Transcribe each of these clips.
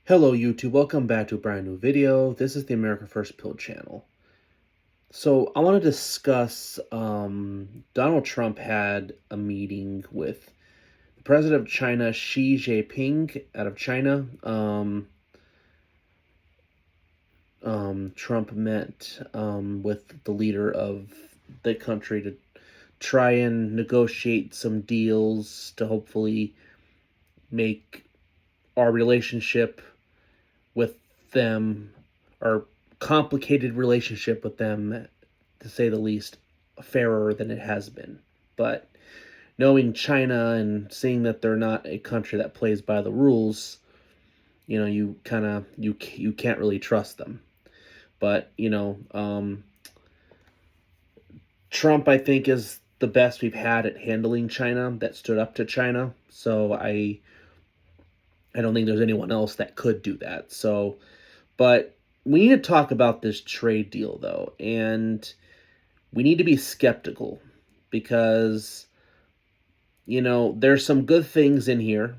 Hello YouTube, welcome back to a brand new video. This is the America First Pill channel. So I want to discuss Donald Trump had a meeting with the president of China, Xi Jinping, out of China. Trump met with the leader of the country to try and negotiate some deals to hopefully make our relationship with them, our complicated relationship with them, to say the least, fairer than it has been. But knowing China and seeing that they're not a country that plays by the rules, you kind of you can't really trust them. But Trump, I think, is the best we've had at handling China, that stood up to China. So I don't think there's anyone else that could do that. So, but we need to talk about this trade deal, though, and we need to be skeptical because, there's some good things in here,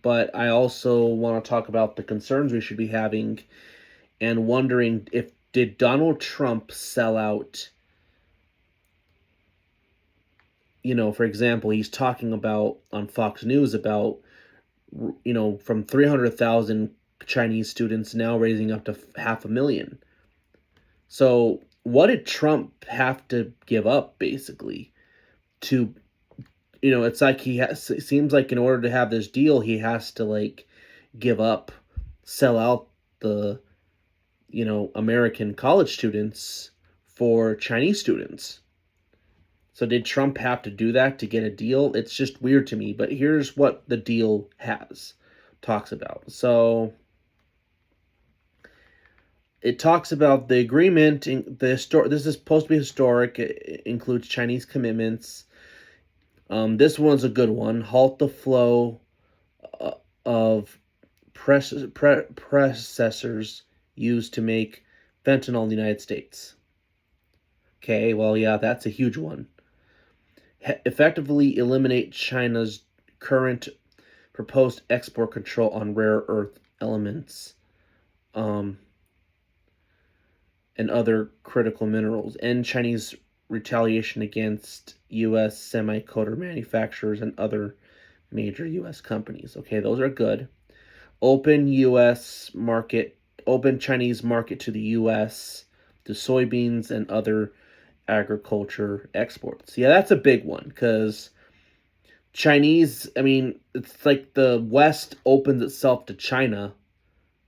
but I also want to talk about the concerns we should be having and wondering if did Donald Trump sell out. For example, he's talking about on Fox News about, from 300,000 Chinese students now raising up to 500,000. So what did Trump have to give up basically to, it's like it seems like in order to have this deal, he has to like give up, sell out the, American college students for Chinese students. So did Trump have to do that to get a deal? It's just weird to me, but here's what the deal talks about. So it talks about the agreement. This is supposed to be historic. It includes Chinese commitments. This one's a good one. Halt the flow of processors used to make fentanyl in the United States. Okay, well, yeah, that's a huge one. Effectively eliminate China's current proposed export control on rare earth elements and other critical minerals, end Chinese retaliation against U.S. semiconductor manufacturers and other major U.S. companies. Okay, those are good. Open Chinese market to the U.S., to soybeans and other agriculture exports. Yeah, that's a big one because Chinese, it's like the West opens itself to China,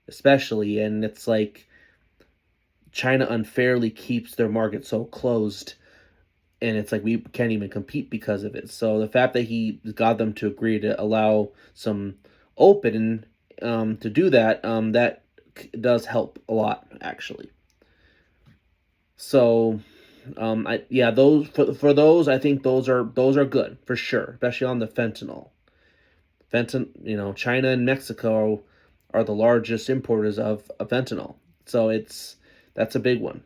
especially, and it's like China unfairly keeps their market so closed, and it's like we can't even compete because of it. So the fact that he got them to agree to allow some open to do that, that does help a lot, actually. So those for those, I think those are good for sure, especially on the fentanyl. China and Mexico are the largest importers of fentanyl, so that's a big one.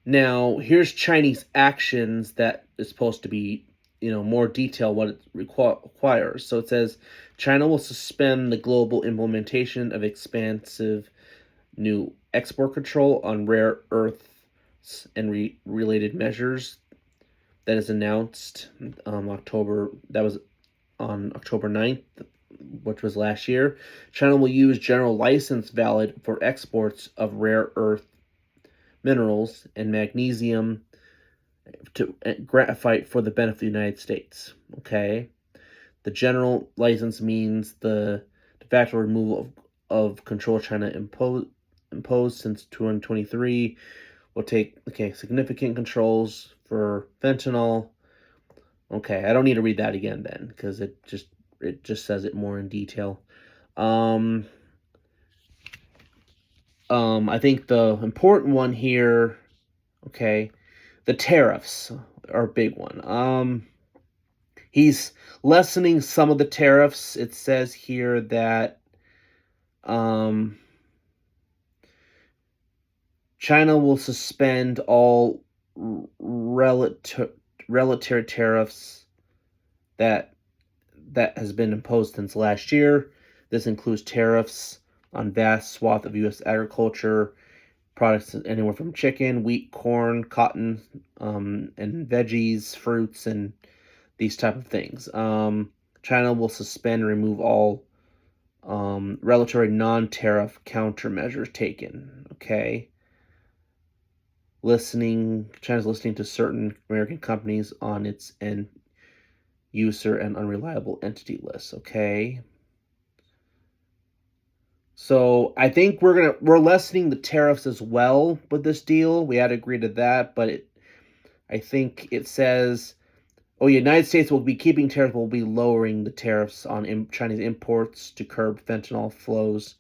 Now here's Chinese actions that is supposed to be, more detail what it requires. So it says China will suspend the global implementation of expansive new export control on rare earths and related measures that is announced that was on October 9th, which was last year. China will use general license valid for exports of rare earth minerals and magnesium to graphite for the benefit of the United States. Okay, the general license means the de facto removal of control China imposed since 2023 will take significant controls for fentanyl. Okay, I don't need to read that again then because it just says it more in detail. I think the important one here, okay, the tariffs are a big one. He's lessening some of the tariffs. It says here that China will suspend all relative tariffs that that has been imposed since last year. This includes tariffs on vast swath of U.S. agriculture products, anywhere from chicken, wheat, corn, cotton, and veggies, fruits, and these type of things. China will suspend and remove all regulatory non-tariff countermeasures taken. Okay, China's listening to certain American companies on its end user and unreliable entity list. Okay, so I think we're lessening the tariffs as well with this deal. We had to agree to that, but I think it says, oh, the United States will be keeping tariffs, will be lowering the tariffs on Chinese imports to curb fentanyl flows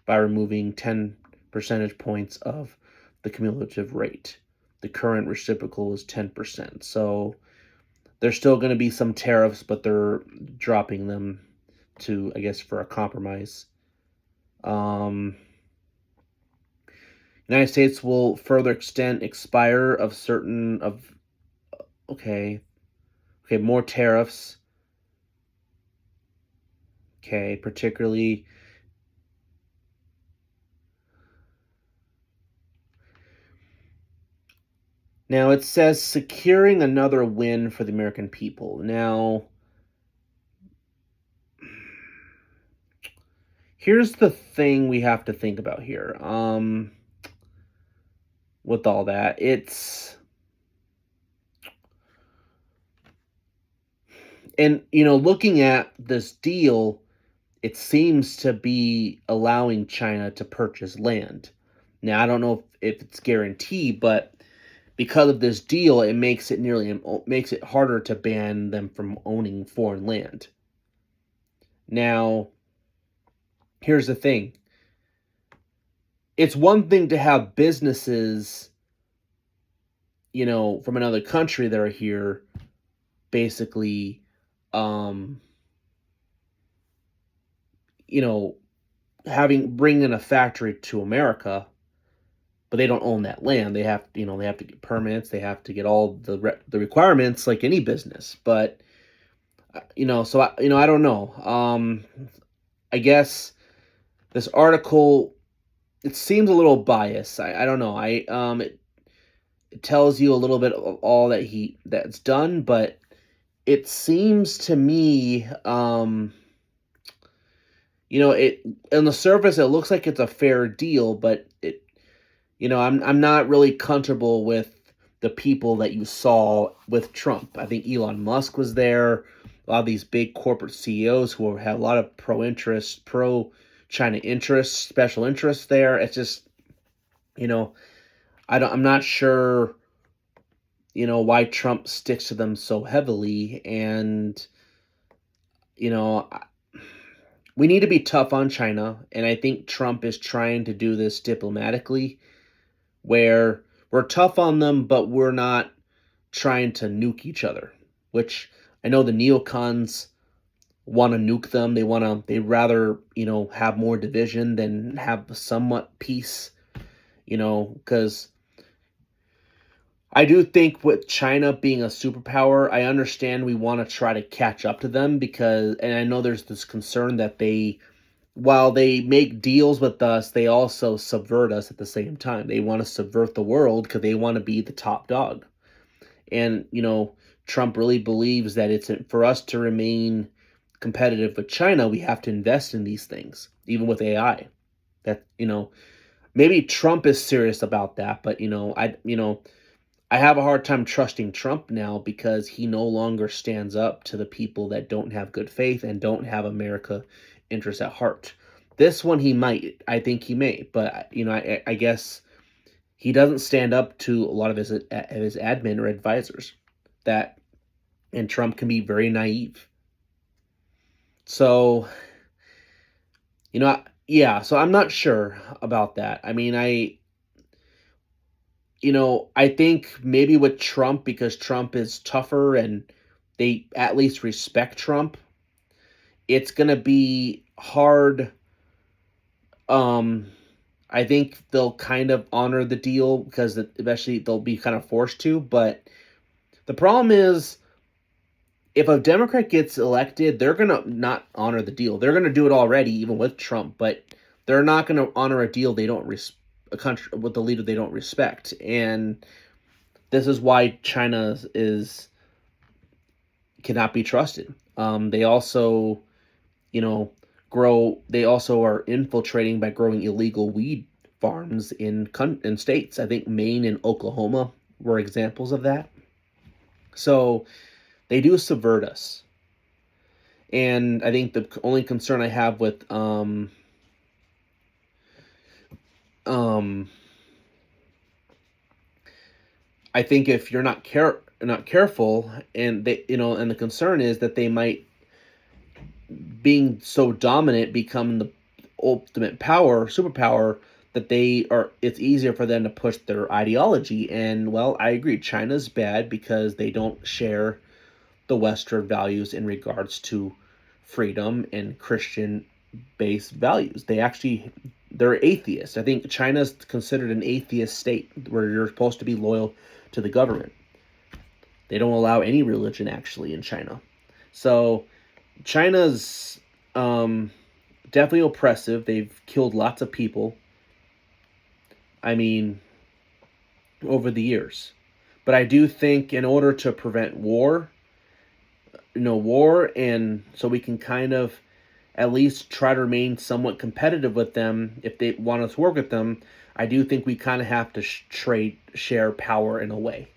by removing 10 percentage points of the cumulative rate. The current reciprocal is 10%. So there's still going to be some tariffs, but they're dropping them to, I guess, for a compromise. United States will further extend expire of certain of okay more tariffs. Okay, particularly now it says securing another win for the American people. Now, here's the thing we have to think about here. With all that, looking at this deal, it seems to be allowing China to purchase land. Now, I don't know if it's guaranteed, but because of this deal, it makes it harder to ban them from owning foreign land. Now, here's the thing. It's one thing to have businesses, from another country that are here, basically, bringing a factory to America, but they don't own that land. They have, they have to get permits. They have to get all the requirements like any business. But, so I don't know. I guess this article, it seems a little biased. I don't know. It tells you a little bit of all that's done, but it seems to me, it on the surface it looks like it's a fair deal, but I'm not really comfortable with the people that you saw with Trump. I think Elon Musk was there. A lot of these big corporate CEOs who have a lot of pro China interests, special interests there. It's just, I'm not sure, why Trump sticks to them so heavily. And, we need to be tough on China. And I think Trump is trying to do this diplomatically, where we're tough on them, but we're not trying to nuke each other, which I know the neocons want to nuke them. They rather, have more division than have somewhat peace, because I do think with China being a superpower, I understand we want to try to catch up to them and I know there's this concern that while they make deals with us, they also subvert us at the same time. They want to subvert the world because they want to be the top dog. And, Trump really believes that it's for us to remain competitive with China, we have to invest in these things, even with AI. That, maybe Trump is serious about that, but, I have a hard time trusting Trump now because he no longer stands up to the people that don't have good faith and don't have America interests at heart. This one he might. I think he may. But, I guess he doesn't stand up to a lot of his admin or advisors. And Trump can be very naive. So, so I'm not sure about that. I mean, I think maybe with Trump, because Trump is tougher and they at least respect Trump, it's going to be hard. I think they'll kind of honor the deal because eventually they'll be kind of forced to. But the problem is if a Democrat gets elected, they're gonna not honor the deal. They're gonna do it already, even with Trump, but they're not gonna honor a deal they don't a country with the leader they don't respect. And this is why China is cannot be trusted. They also, you know, grow. They also are infiltrating by growing illegal weed farms in states. I think Maine and Oklahoma were examples of that. So they do subvert us. And I think the only concern I have with um I think if you're not careful, and they, and the concern is that they might, being so dominant, become the ultimate superpower, that it's easier for them to push their ideology. And well, I agree, China's bad because they don't share the Western values in regards to freedom and Christian based values. They're atheists. I think China's considered an atheist state where you're supposed to be loyal to the government. They don't allow any religion actually in China. So China's definitely oppressive. They've killed lots of people. I mean, over the years. But I do think in order to prevent war, and so we can kind of at least try to remain somewhat competitive with them if they want us to work with them, I do think we kind of have to share power in a way.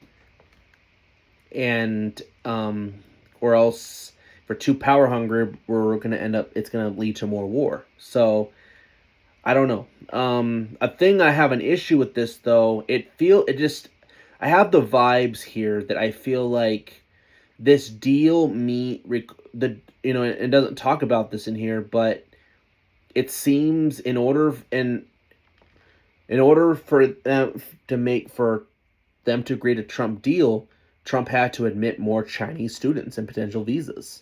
And or else, if we're too power hungry, we're going to it's going to lead to more war. So I don't know. A thing I have an issue with this though, I have the vibes here that I feel like this deal it doesn't talk about this in here, but it seems in order for them to agree to Trump deal, Trump had to admit more Chinese students and potential visas.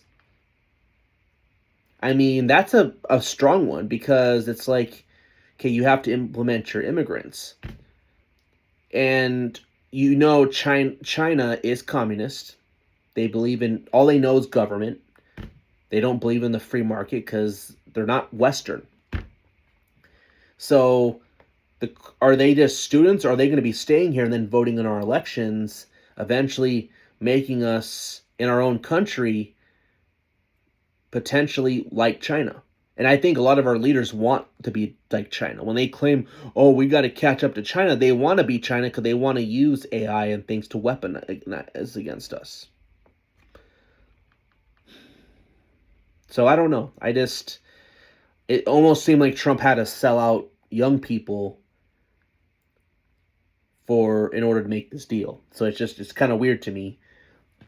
I mean, that's a strong one, because it's like, okay, you have to implement your immigrants. And China is communist. They believe in, all they know is government. They don't believe in the free market because they're not Western. So are they just students, or are they going to be staying here and then voting in our elections, eventually making us in our own country potentially like China? And I think a lot of our leaders want to be like China. When they claim, oh, we got to catch up to China, they want to be China because they want to use AI and things to weaponize against us. So I don't know. It almost seemed like Trump had to sell out young people in order to make this deal. So it's kind of weird to me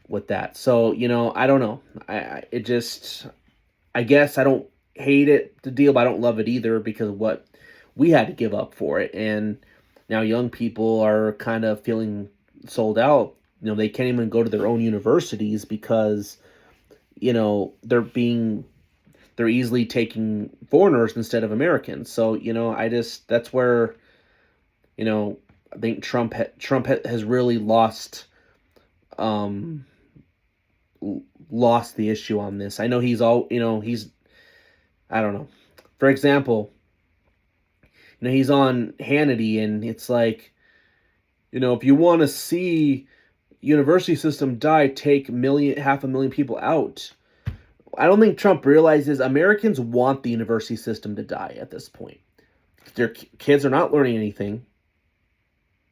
with that. So, I don't know. I guess I don't hate the deal, but I don't love it either, because of what we had to give up for it. And now young people are kind of feeling sold out. They can't even go to their own universities because, they're easily taking foreigners instead of Americans. So, that's where, I think Trump has really lost the issue on this. I know I don't know. For example, he's on Hannity, and it's like, if you want to see university system die, take 500,000 people out. I don't think Trump realizes Americans want the university system to die at this point. Their kids are not learning anything.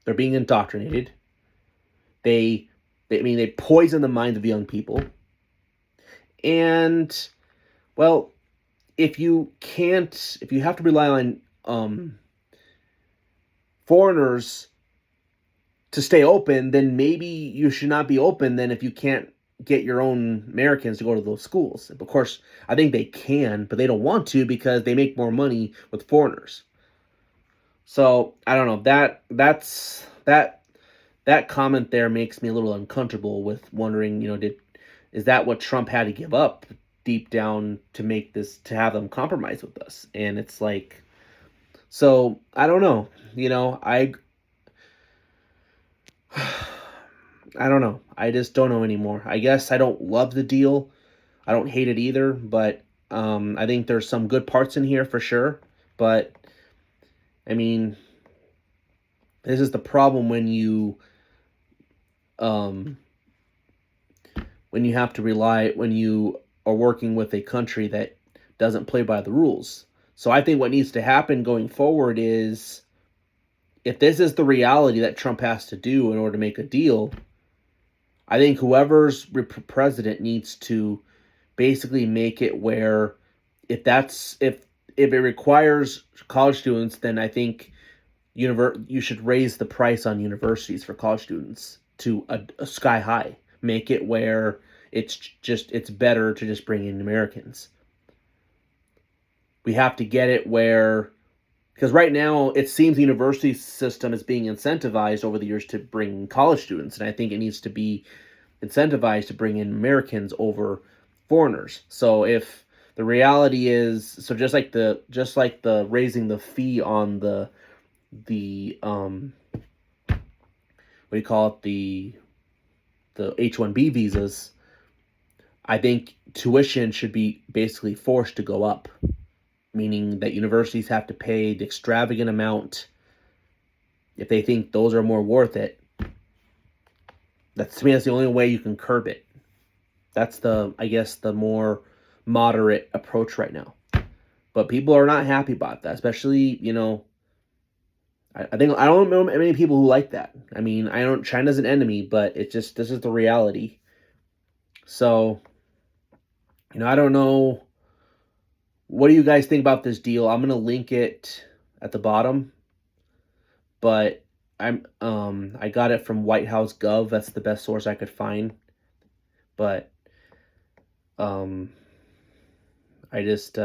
They're being indoctrinated. They poison the minds of young people. And, well, if you have to rely on foreigners to stay open, then maybe you should not be open then if you can't get your own Americans to go to those schools. Of course, I think they can, but they don't want to because they make more money with foreigners. So I don't know, that comment there makes me a little uncomfortable with wondering, is that what Trump had to give up deep down to have them compromise with us? And it's like, so I don't know, I don't know. I just don't know anymore. I guess I don't love the deal. I don't hate it either, but I think there's some good parts in here for sure. But I mean, this is the problem um, when you have to rely when you are working with a country that doesn't play by the rules. So I think what needs to happen going forward is, if this is the reality that Trump has to do in order to make a deal, I think whoever's president needs to basically make it where, if it requires college students, then I think you should raise the price on universities for college students to a sky high. Make it where it's better to just bring in Americans. We have to get it where, because right now it seems the university system is being incentivized over the years to bring college students, and I think it needs to be incentivized to bring in Americans over foreigners. So if the reality is, so just like the raising the fee on the what do you call it, the H-1B visas, I think tuition should be basically forced to go up, meaning that universities have to pay the extravagant amount if they think those are more worth it. That's, to me, that's the only way you can curb it. That's I guess, the more moderate approach right now. But people are not happy about that, especially, I think I don't know many people who like that. I mean, I don't. China's an enemy, but it's just, this is the reality. So, I don't know. What do you guys think about this deal? I'm gonna link it at the bottom, but I got it from White House Gov. That's the best source I could find. But I just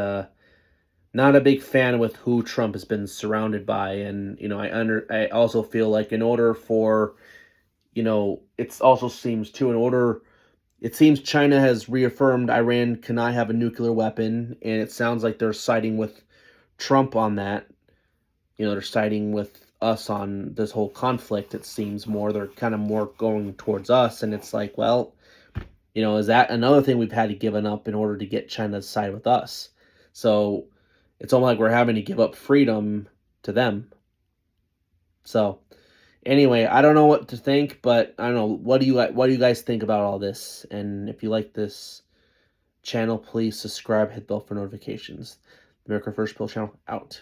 not a big fan with who Trump has been surrounded by, and I also feel like, in order for, it also seems too, it seems China has reaffirmed Iran cannot have a nuclear weapon, and it sounds like they're siding with Trump on that. They're siding with us on this whole conflict. It seems more they're kind of more going towards us, and it's like, well, is that another thing we've had to give up in order to get China to side with us? So it's almost like we're having to give up freedom to them. So anyway, I don't know what to think, but I don't know. What do you guys think about all this? And if you like this channel, please subscribe, hit bell for notifications. America First Pill channel out.